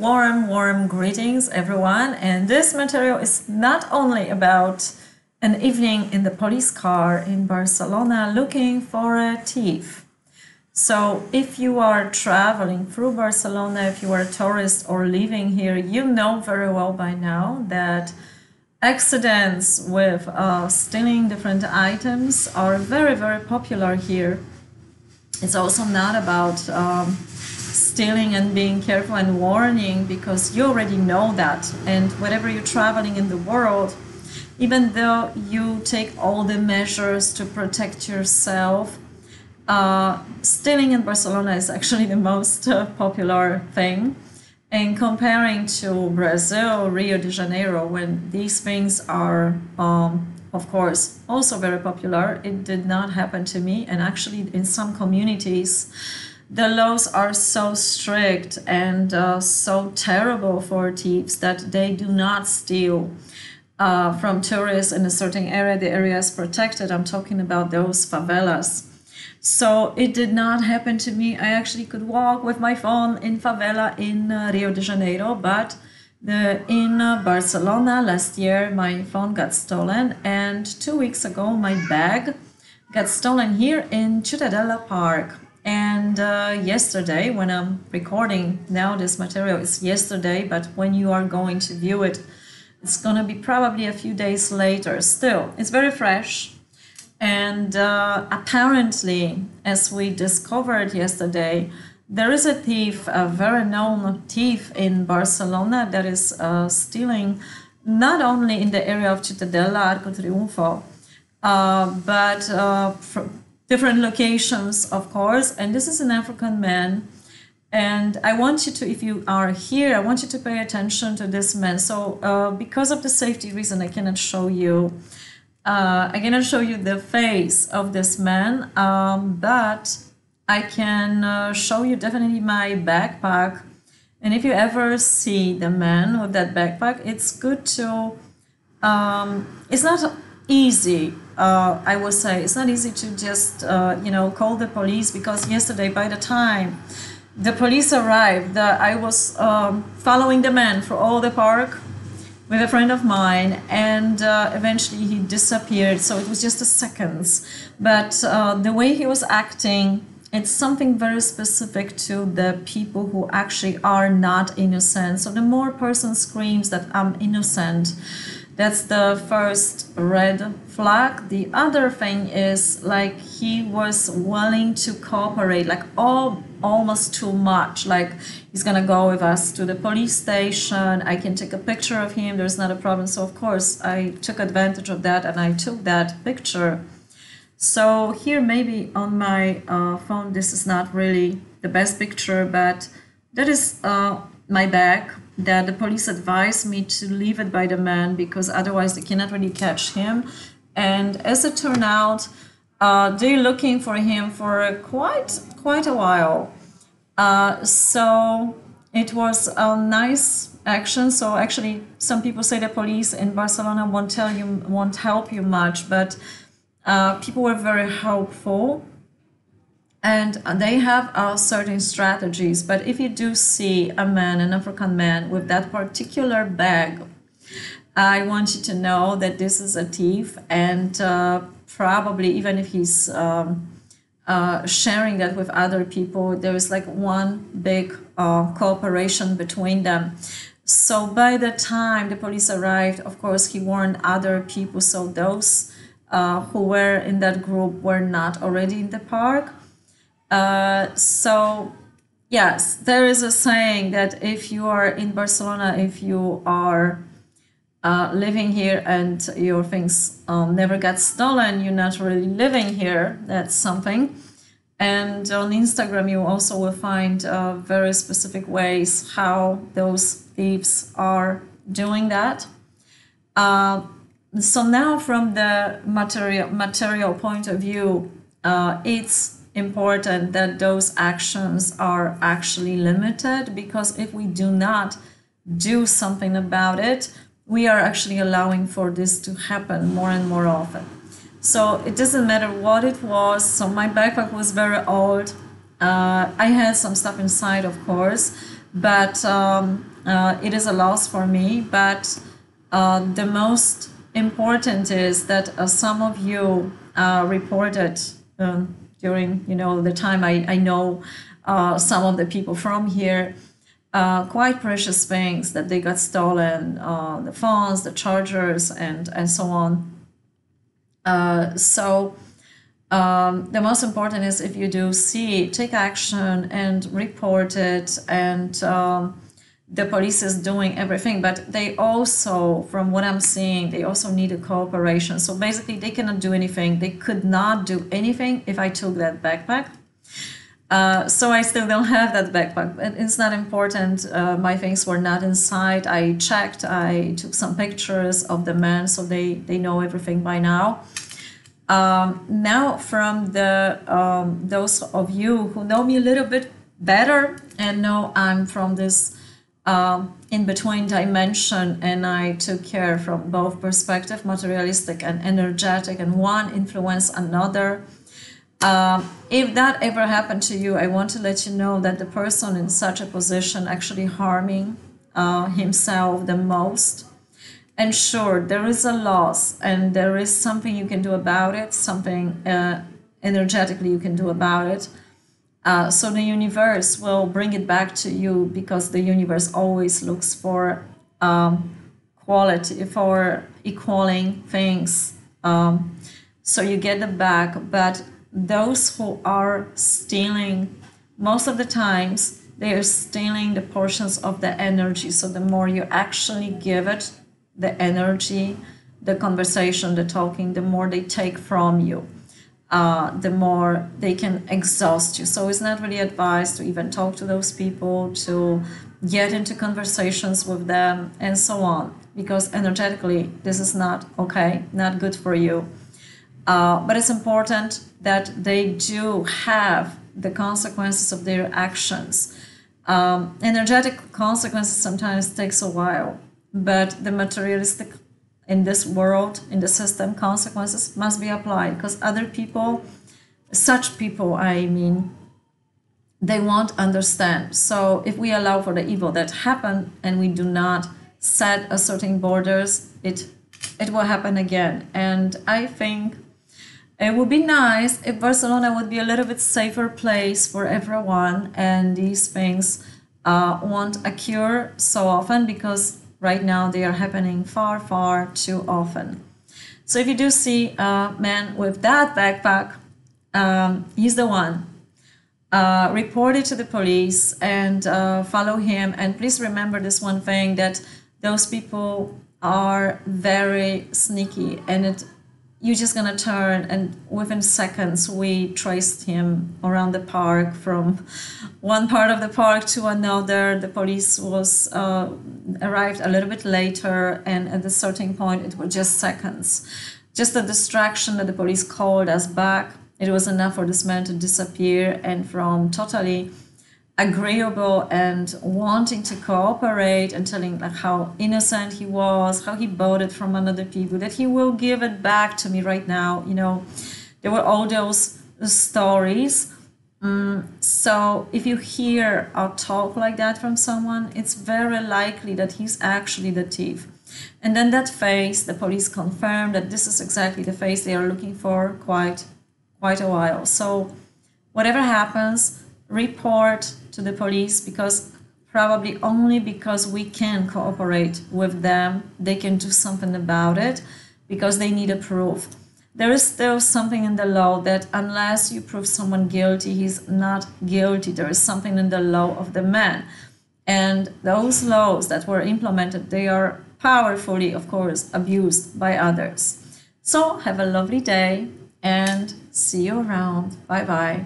Warm greetings, everyone. And this material is not only about an evening in the police car in Barcelona looking for a thief. So if you are traveling through Barcelona, if you are a tourist or living here, you know very well by now that accidents with stealing different items are very popular here. It's also not about stealing and being careful and warning, because you already know that. And whenever you're traveling in the world, even though you take all the measures to protect yourself, stealing in Barcelona is actually the most popular thing. And comparing to Brazil, Rio de Janeiro, when these things are, of course, also very popular, it did not happen to me. And actually, in some communities, the laws are so strict and so terrible for thieves that they do not steal from tourists in a certain area. The area is protected. I'm talking about those favelas. So it did not happen to me. I actually could walk with my phone in favela in Rio de Janeiro, but in Barcelona last year, my phone got stolen, and 2 weeks ago, my bag got stolen here in Ciutadella Park. And yesterday, when I'm recording now, this material is yesterday, but when you are going to view it, it's going to be probably a few days later. Still, it's very fresh. And apparently, as we discovered yesterday, there is a thief, a very known thief in Barcelona that is stealing not only in the area of Ciutadella, Arco Triunfo, but from different locations, of course. And this is an African man. And I want you to, if you are here, I want you to pay attention to this man. So because of the safety reason, I cannot show you the face of this man, but I can show you definitely my backpack. And if you ever see the man with that backpack, it's good to, it's not easy, I would say, it's not easy to just, call the police, because yesterday, by the time the police arrived, I was following the man through all the park with a friend of mine, and eventually he disappeared. So it was just a seconds. But the way he was acting, it's something very specific to the people who actually are not innocent. So the more person screams that I'm innocent, that's the first red flag. The other thing is, like, he was willing to cooperate, like almost too much. Like, he's gonna go with us to the police station. I can take a picture of him. There's not a problem. So of course I took advantage of that and I took that picture. So here, maybe on my phone, this is not really the best picture, but that is my bag that the police advised me to leave it by the man, because otherwise they cannot really catch him. And as it turned out, they're looking for him for quite a while. So it was a nice action. So actually, some people say the police in Barcelona won't help you much, but people were very helpful, and they have certain strategies. But if you do see a man, an African man, with that particular bag, I want you to know that this is a thief, and probably even if he's sharing that with other people, there is like one big cooperation between them. So by the time the police arrived, of course, he warned other people, so those who were in that group were not already in the park. So yes, there is a saying that if you are in Barcelona, if you are living here and your things never get stolen, you're not really living here. That's something. And on Instagram, you also will find very specific ways how those thieves are doing that. So now, from the material point of view, it's important that those actions are actually limited, because if we do not do something about it, we are actually allowing for this to happen more and more often. So it doesn't matter what it was. So my backpack was very old. I had some stuff inside, of course, but it is a loss for me. But the most important is that some of you reported during the time I know some of the people from here, quite precious things that they got stolen, the phones, the chargers, and so on. So the most important is, if you do see, take action and report it, and the police is doing everything, but they also, from what I'm seeing, they also need a cooperation. So basically they cannot do anything. They could not do anything if I took that backpack. So I still don't have that backpack. It's not important. My things were not inside. I checked. I took some pictures of the men, so they know everything by now. Now, from the those of you who know me a little bit better and know I'm from this in-between dimension, and I took care from both perspective, materialistic and energetic, and one influence another. If that ever happened to you, I want to let you know that the person in such a position actually harming himself the most. And sure, there is a loss, and there is something you can do about it, something energetically you can do about it. So the universe will bring it back to you, because the universe always looks for quality, for equaling things. So you get it back, but those who are stealing, most of the times they are stealing the portions of the energy. So the more you actually give it, the energy, the conversation, the talking, the more they take from you, the more they can exhaust you. So it's not really advised to even talk to those people, to get into conversations with them, and so on, because energetically this is not okay, not good for you. But it's important that they do have the consequences of their actions. Energetic consequences sometimes takes a while, but the materialistic, in this world, in the system, consequences must be applied, because other people, such people, I mean, they won't understand. So if we allow for the evil that happened and we do not set a certain borders, it will happen again. And I think it would be nice if Barcelona would be a little bit safer place for everyone, and these things won't occur so often, because right now they are happening far, far too often. So if you do see a man with that backpack, he's the one. Report it to the police and follow him. And please remember this one thing, that those people are very sneaky, and you're just gonna turn, and within seconds we traced him around the park, from one part of the park to another. The police was arrived a little bit later, and at a certain point it was just seconds. Just a distraction that the police called us back, it was enough for this man to disappear, and from totally agreeable and wanting to cooperate and telling like how innocent he was, how he bought it from another people, that he will give it back to me right now. There were all those stories. So if you hear a talk like that from someone, it's very likely that he's actually the thief. And then that face, the police confirmed that this is exactly the face they are looking for quite a while. So whatever happens, report to the police, because probably only because we can cooperate with them, they can do something about it, because they need a proof. There is still something in the law that unless you prove someone guilty, he's not guilty. There is something in the law of the man. And those laws that were implemented, they are powerfully, of course, abused by others. So have a lovely day and see you around. Bye-bye.